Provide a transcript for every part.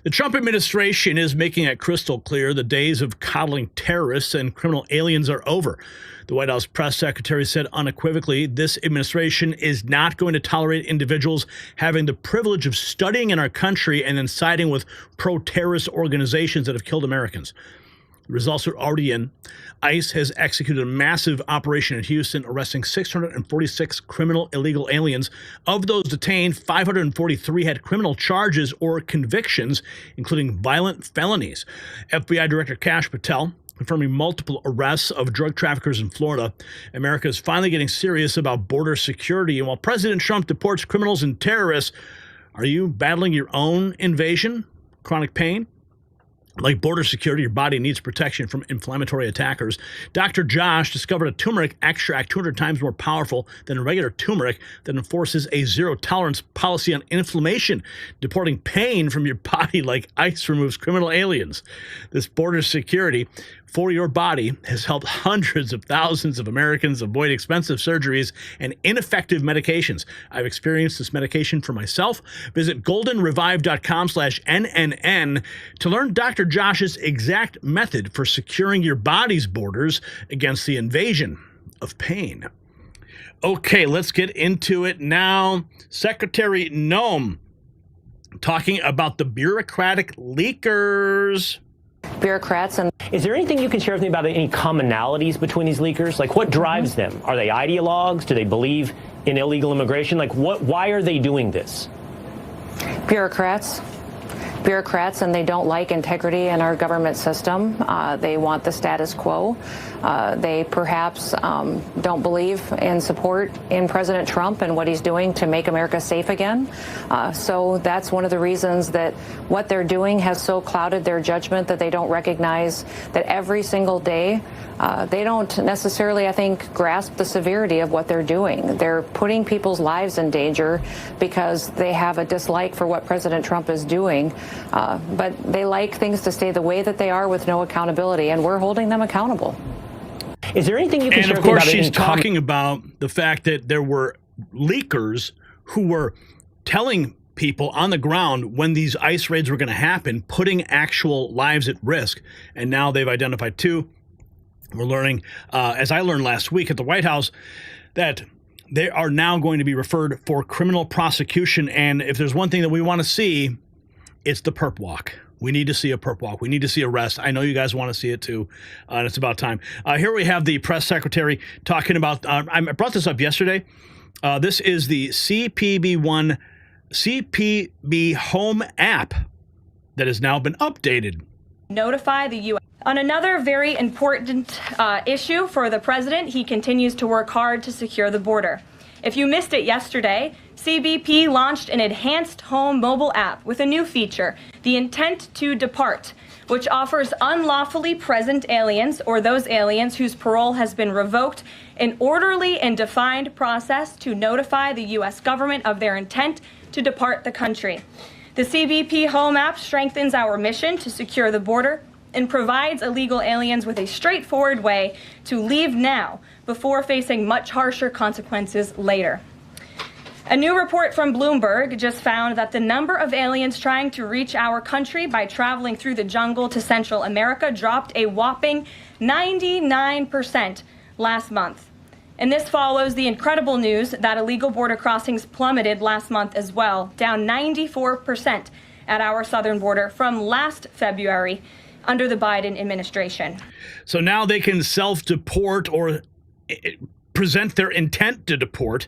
The Trump administration is making it crystal clear the days of coddling terrorists and criminal aliens are over. The White House press secretary said unequivocally this administration is not going to tolerate individuals having the privilege of studying in our country and then siding with pro-terrorist organizations that have killed Americans. The results are already in. ICE has executed a massive operation in Houston, arresting 646 criminal illegal aliens. Of those detained, 543 had criminal charges or convictions, including violent felonies. FBI Director Kash Patel confirming multiple arrests of drug traffickers in Florida. America is finally getting serious about border security. And while President Trump deports criminals and terrorists, are you battling your own invasion, chronic pain? Like border security, your body needs protection from inflammatory attackers. Dr. Josh discovered a turmeric extract 200 times more powerful than a regular turmeric that enforces a zero-tolerance policy on inflammation, deporting pain from your body like ice removes criminal aliens. This border security for your body has helped hundreds of thousands of Americans avoid expensive surgeries and ineffective medications. I've experienced this medication for myself. Visit goldenrevive.com/NNN to learn Dr. Josh's exact method for securing your body's borders against the invasion of pain. Okay, let's get into it now. Secretary Noem talking about the bureaucratic leakers. Bureaucrats. And is there anything you can share with me about any commonalities between these leakers? Like, what drives them? Are they ideologues? Do they believe in illegal immigration? Like, why are they doing this? Bureaucrats, and they don't like integrity in our government system. They want the status quo. They perhaps don't believe in support in President Trump and what he's doing to make America safe again. So that's one of the reasons that what they're doing has so clouded their judgment that they don't recognize that every single day they don't necessarily, I think, grasp the severity of what they're doing. They're putting people's lives in danger because they have a dislike for what President Trump is doing. But they like things to stay the way that they are with no accountability, and we're holding them accountable. Is there anything you can share? And of course, she's talking about the fact that there were leakers who were telling people on the ground when these ICE raids were going to happen, putting actual lives at risk. And now they've identified two. We're learning, as I learned last week at the White House, that they are now going to be referred for criminal prosecution. And if there's one thing that we want to see, it's the perp walk. We need to see a perp walk. We need to see arrest. I know you guys want to see it too, and it's about time. Here we have the press secretary talking about, I brought this up yesterday. This is the CPB Home app that has now been updated. Notify the U.S. On another very important issue for the president, he continues to work hard to secure the border. If you missed it yesterday, CBP launched an enhanced home mobile app with a new feature, the Intent to Depart, which offers unlawfully present aliens or those aliens whose parole has been revoked an orderly and defined process to notify the U.S. government of their intent to depart the country. The CBP Home app strengthens our mission to secure the border and provides illegal aliens with a straightforward way to leave now before facing much harsher consequences later. A new report from Bloomberg just found that the number of aliens trying to reach our country by traveling through the jungle to Central America dropped a whopping 99% last month. And this follows the incredible news that illegal border crossings plummeted last month as well, down 94% at our southern border from last February under the Biden administration. So now they can self-deport or present their intent to deport.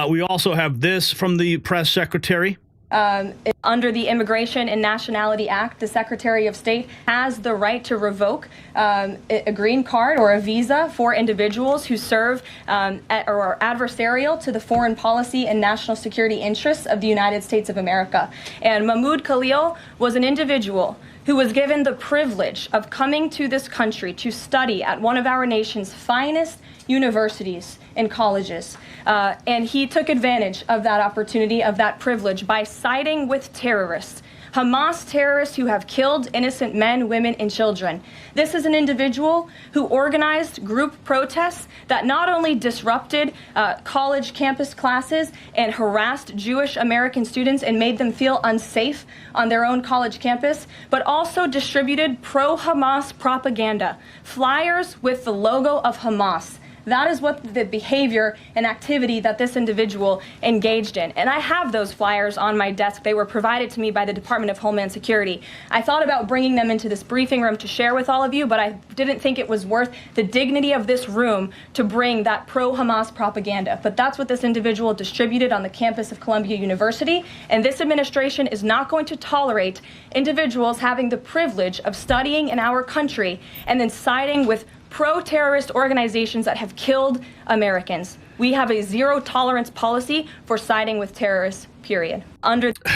We also have this from the press secretary. Under the Immigration and Nationality Act, the Secretary of State has the right to revoke a green card or a visa for individuals who serve or are adversarial to the foreign policy and national security interests of the United States of America. And Mahmoud Khalil was an individual who was given the privilege of coming to this country to study at one of our nation's finest universities and colleges. And he took advantage of that opportunity, of that privilege, by siding with terrorists, Hamas terrorists who have killed innocent men, women, and children. This is an individual who organized group protests that not only disrupted college campus classes and harassed Jewish American students and made them feel unsafe on their own college campus, but also distributed pro-Hamas propaganda, flyers with the logo of Hamas. That is what the behavior and activity that this individual engaged in. And I have those flyers on my desk. They were provided to me by the Department of Homeland Security. I thought about bringing them into this briefing room to share with all of you, but I didn't think it was worth the dignity of this room to bring that pro-Hamas propaganda. But that's what this individual distributed on the campus of Columbia University. And this administration is not going to tolerate individuals having the privilege of studying in our country and then siding with pro-terrorist organizations that have killed Americans. We have a zero tolerance policy for siding with terrorists, period.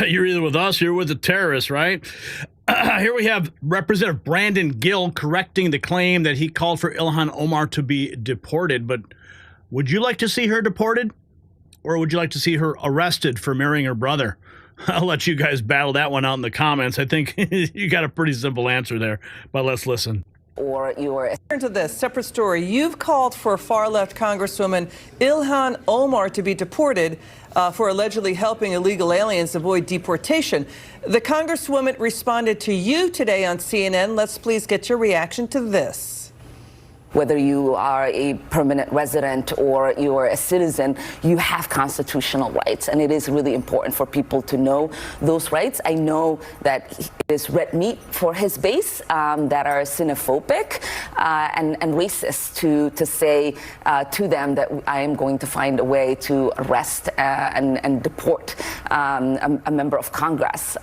You're either with us or you're with the terrorists, right? Here we have Representative Brandon Gill correcting the claim that he called for Ilhan Omar to be deported. But would you like to see her deported? Or would you like to see her arrested for marrying her brother? I'll let you guys battle that one out in the comments. I think you got a pretty simple answer there, but let's listen. Or your to this separate story. You've called for far-left Congresswoman Ilhan Omar to be deported for allegedly helping illegal aliens avoid deportation. The Congresswoman responded to you today on CNN. Let's please get your reaction to this. Whether you are a permanent resident or you're a citizen, you have constitutional rights. And it is really important for people to know those rights. I know that it is red meat for his base that are xenophobic and racist to say to them that I am going to find a way to arrest and deport a member of Congress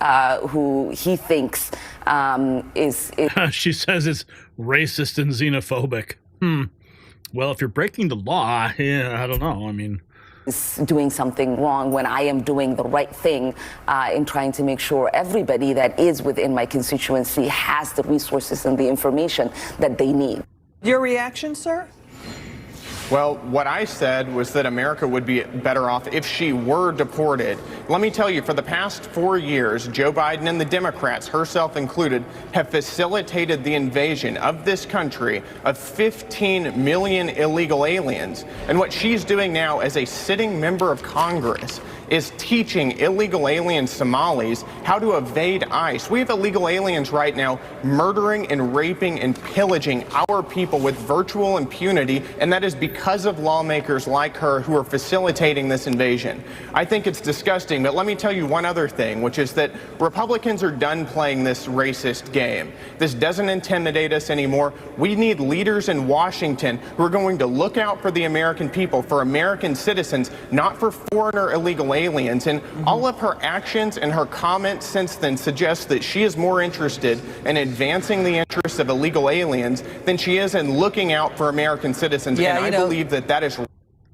who he thinks is... She says it's racist and xenophobic. Well, if you're breaking the law, yeah, I don't know. I mean, is doing something wrong when I am doing the right thing in trying to make sure everybody that is within my constituency has the resources and the information that they need. Your reaction, sir? Well, what I said was that America would be better off if she were deported. Let me tell you, for the past 4 years, Joe Biden and the Democrats, herself included, have facilitated the invasion of this country of 15 million illegal aliens. And what she's doing now as a sitting member of Congress is teaching illegal alien Somalis how to evade ICE. We have illegal aliens right now murdering and raping and pillaging our people with virtual impunity, and that is because of lawmakers like her who are facilitating this invasion. I think it's disgusting, but let me tell you one other thing, which is that Republicans are done playing this racist game. This doesn't intimidate us anymore. We need leaders in Washington who are going to look out for the American people, for American citizens, not for foreigner illegal aliens. And all of her actions and her comments since then suggest that she is more interested in advancing the interests of illegal aliens than she is in looking out for American citizens. Yeah, and I believe that that is.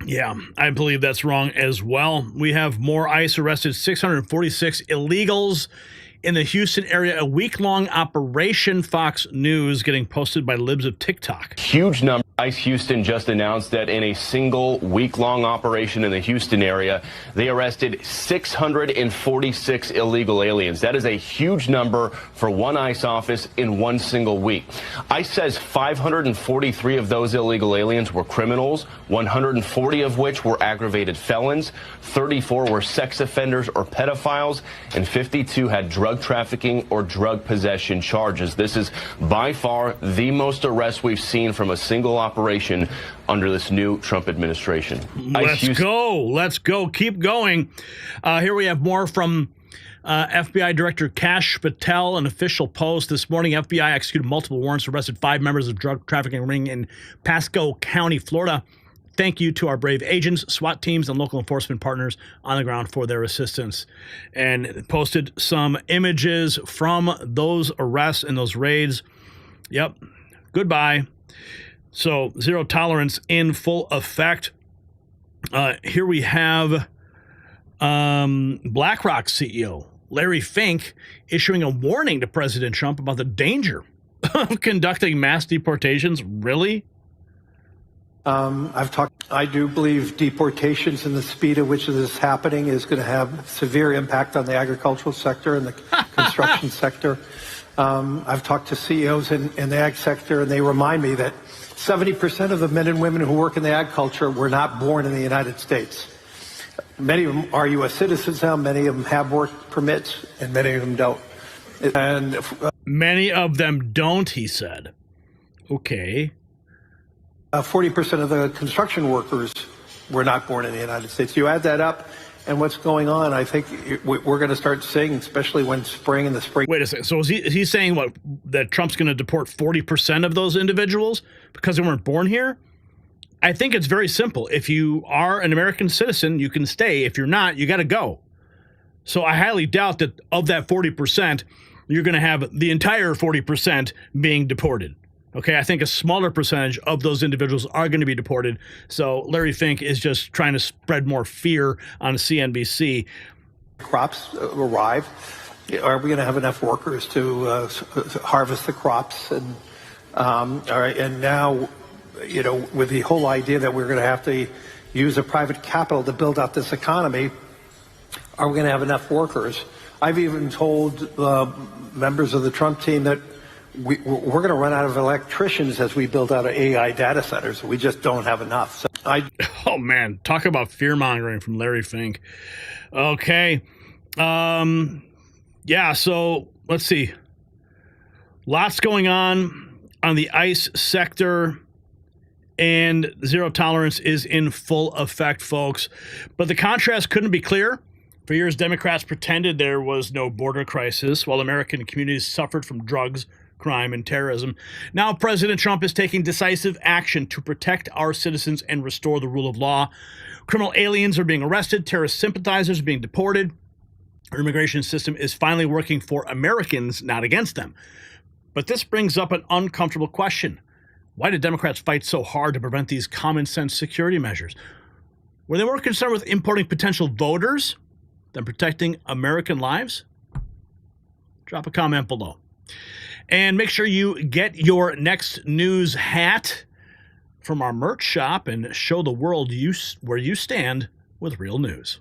Yeah, I believe that's wrong as well. We have more ICE arrested 646 illegals in the Houston area, a week-long operation. Fox News getting posted by libs of TikTok. Huge number. ICE Houston just announced that in a single week-long operation in the Houston area, they arrested 646 illegal aliens. That is a huge number for one ICE office in one single week. ICE says 543 of those illegal aliens were criminals, 140 of which were aggravated felons, 34 were sex offenders or pedophiles, and 52 had drug trafficking or drug possession charges. This is by far the most arrests we've seen from a single operation under this new Trump administration. Let's go. Keep going. Here we have more from FBI Director Kash Patel. An official post this morning. FBI executed multiple warrants, arrested 5 members of drug trafficking ring in Pasco County, Florida. Thank you to our brave agents, SWAT teams, and local enforcement partners on the ground for their assistance. And posted some images from those arrests and those raids. Yep. Goodbye. So zero tolerance in full effect. Here we have BlackRock CEO Larry Fink issuing a warning to President Trump about the danger of conducting mass deportations. Really? I do believe deportations and the speed at which this is happening is going to have severe impact on the agricultural sector and the construction sector. I've talked to CEOs in the ag sector, and they remind me that 70% of the men and women who work in the agriculture were not born in the United States. Many of them are U.S. citizens now, many of them have work permits, and many of them don't. And many of them don't, he said. Okay. 40% of the construction workers were not born in the United States. You add that up, and what's going on, I think we're going to start seeing, especially when spring and the spring. Wait a second. So is he saying what, that Trump's going to deport 40% of those individuals because they weren't born here? I think it's very simple. If you are an American citizen, you can stay. If you're not, you got to go. So I highly doubt that of that 40%, you're going to have the entire 40% being deported. Okay, I think a smaller percentage of those individuals are going to be deported. So Larry Fink is just trying to spread more fear on CNBC. Crops arrive. Are we going to have enough workers to harvest the crops? And all right, and now, you know, with the whole idea that we're going to have to use a private capital to build out this economy, are we going to have enough workers? I've even told members of the Trump team that we're going to run out of electricians as we build out AI data centers. We just don't have enough. So oh, man. Talk about fear-mongering from Larry Fink. Okay. Yeah, so let's see. Lots going on the ICE sector, and zero tolerance is in full effect, folks. But the contrast couldn't be clearer. For years, Democrats pretended there was no border crisis while American communities suffered from drugs, crime, and terrorism. Now President Trump is taking decisive action to protect our citizens and restore the rule of law. Criminal aliens are being arrested, terrorist sympathizers are being deported. Our immigration system is finally working for Americans, not against them. But this brings up an uncomfortable question. Why did Democrats fight so hard to prevent these common sense security measures? Were they more concerned with importing potential voters than protecting American lives? Drop a comment below. And make sure you get your next news hat from our merch shop and show the world where you stand with real news.